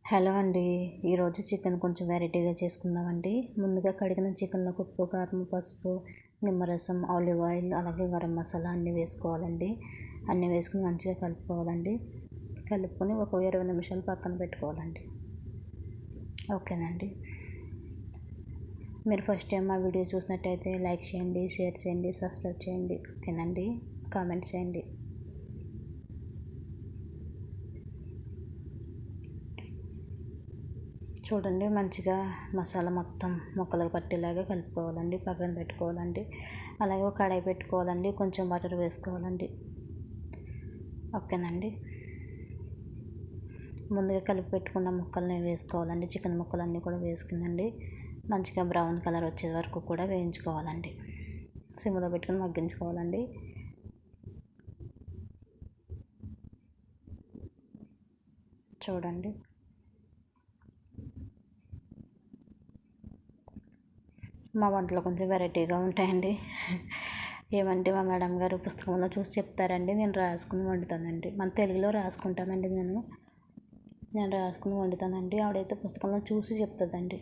Hello అండి. ఈరోజు chicken కొంచెం వెరైటీగా చేసుకుందామండి. ముందుగా కడిగిన చికెన్లోకి ఉప్పు, కారం, పసుపు, నిమ్మరసం, ఆలివ్ ఆయిల్, అలాగే గరం మసాలా అన్నీ వేసుకోవాలండి. అన్నీ వేసుకుని మంచిగా కలుపుకోవాలండి. కలుపుకొని ఒక 20 నిమిషాలు పక్కన పెట్టుకోవాలండి. ఓకేనండి. మీరు ఫస్ట్ టైం మా వీడియో చూసినట్టయితే లైక్ చేయండి, షేర్ చేయండి, సబ్స్క్రైబ్ చేయండి. ఓకేనండి. కామెంట్ చేయండి. చూడండి, మంచిగా మసాలా మొత్తం ముక్కలకు పట్టేలాగా కలుపుకోవాలండి. పక్కన పెట్టుకోవాలండి. అలాగే ఒక కడాయి పెట్టుకోవాలండి. కొంచెం బటర్ వేసుకోవాలండి. ఓకేనండి. ముందుగా కలిపి పెట్టుకున్న ముక్కల్ని వేసుకోవాలండి. చికెన్ ముక్కలన్నీ కూడా వేసుకుందండి. మంచిగా బ్రౌన్ కలర్ వచ్చే వరకు కూడా వేయించుకోవాలండి. సిమ్లో పెట్టుకుని మగ్గించుకోవాలండి. చూడండి, మా వంటలు కొంచెం వెరైటీగా ఉంటాయండి. ఏమంటే మా మేడం గారు పుస్తకంలో చూసి చెప్తారండి, నేను రాసుకుని వండుతానండి. మన తెలుగులో రాసుకుంటానండి. నేను రాసుకుని వండుతానండి. ఆవిడైతే పుస్తకంలో చూసి చెప్తుందండి.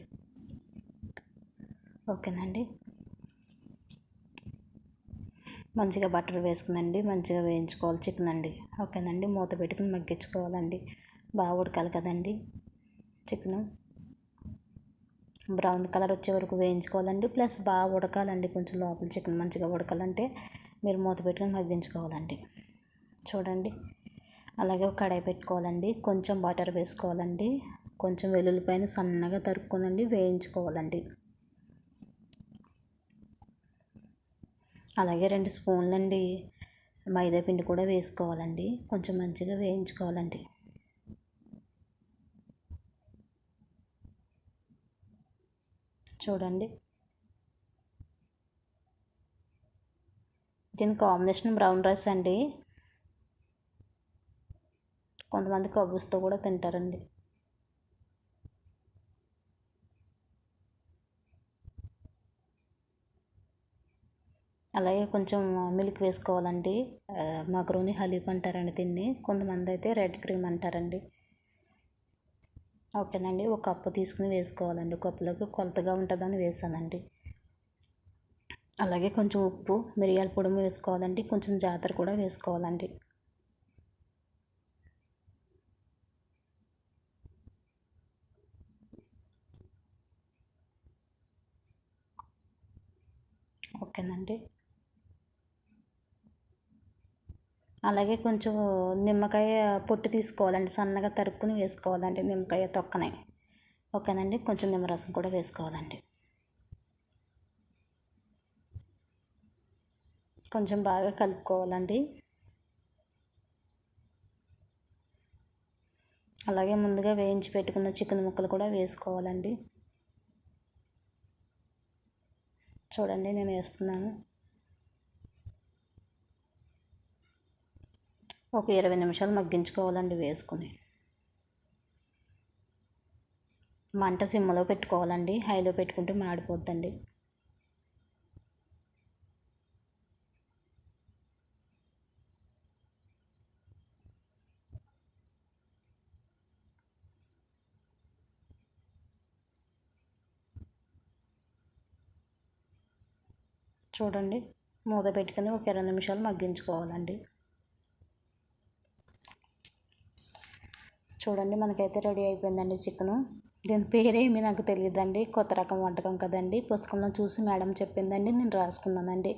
ఓకేనండి. మంచిగా బటర్ వేసుకుందండి. మంచిగా వేయించుకోవాలి చికెన్ అండి. ఓకేనండి. మూత పెట్టుకుని మగ్గించుకోవాలండి. బాగా ఉడకాలి కదండి చికెను. బ్రౌన్ కలర్ వచ్చే వరకు వేయించుకోవాలండి. ప్లస్ బాగా ఉడకాలండి. కొంచెం లోపల చికెన్ మంచిగా ఉడకాలంటే మీరు మూత పెట్టుకొని మగ్గించుకోవాలండి. చూడండి, అలాగే ఒక కడాయి పెట్టుకోవాలండి. కొంచెం బటర్ వేసుకోవాలండి. కొంచెం వెల్లుల్లిపాయను సన్నగా తరుక్కోనండి వేయించుకోవాలండి. అలాగే 2 స్పూన్లండి మైదా పిండి కూడా వేసుకోవాలండి. కొంచెం మంచిగా వేయించుకోవాలండి. చూడండి, దీని కాంబినేషన్ బ్రౌన్ రైస్ అండి. కొంతమంది కబూస్తో కూడా తింటారండి. అలాగే కొంచెం మిల్క్ వేసుకోవాలండి. మక్రోని హలీఫ్ అంటారండి దీన్ని. కొంతమంది అయితే రెడ్ క్రీమ్ అంటారండి. ఓకేనండి. ఒక కప్పు తీసుకుని వేసుకోవాలండి. కప్పులోకి కొలతగా ఉంటుందని వేసానండి. అలాగే కొంచెం ఉప్పు, మిరియాల పొడి వేసుకోవాలండి. కొంచెం జాతర కూడా వేసుకోవాలండి. ఓకేనండి. అలాగే కొంచెం నిమ్మకాయ పొట్టు తీసుకోవాలండి. సన్నగా తరుక్కుని వేసుకోవాలండి నిమ్మకాయ తొక్కనే. ఓకేనండి. కొంచెం నిమ్మరసం కూడా వేసుకోవాలండి. కొంచెం బాగా కలుపుకోవాలండి. అలాగే ముందుగా వేయించి పెట్టుకున్న చికెన్ ముక్కలు కూడా వేసుకోవాలండి. చూడండి, నేను వేస్తున్నాను. ఒక 20 నిమిషాలు మగ్గించుకోవాలండి వేసుకుని. మంట సిమ్లో పెట్టుకోవాలండి. హైలో పెట్టుకుంటే మాడిపోద్దండి. చూడండి, మూత పెట్టుకుని ఒక 20 నిమిషాలు మగ్గించుకోవాలండి. చూడండి, మనకైతే రెడీ అయిపోయిందండి చికెను. దీని పేరేమీ నాకు తెలియదండి. కొత్త రకం వంటకం కదండి. పుస్తకంలో చూసి మేడం చెప్పిందండి, నేను రాసుకున్నానండి.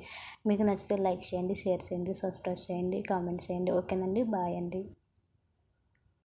మీకు నచ్చితే లైక్ చేయండి, షేర్ చేయండి, సబ్స్క్రైబ్ చేయండి, కామెంట్ చేయండి. ఓకేనండి. బాయ్ అండి.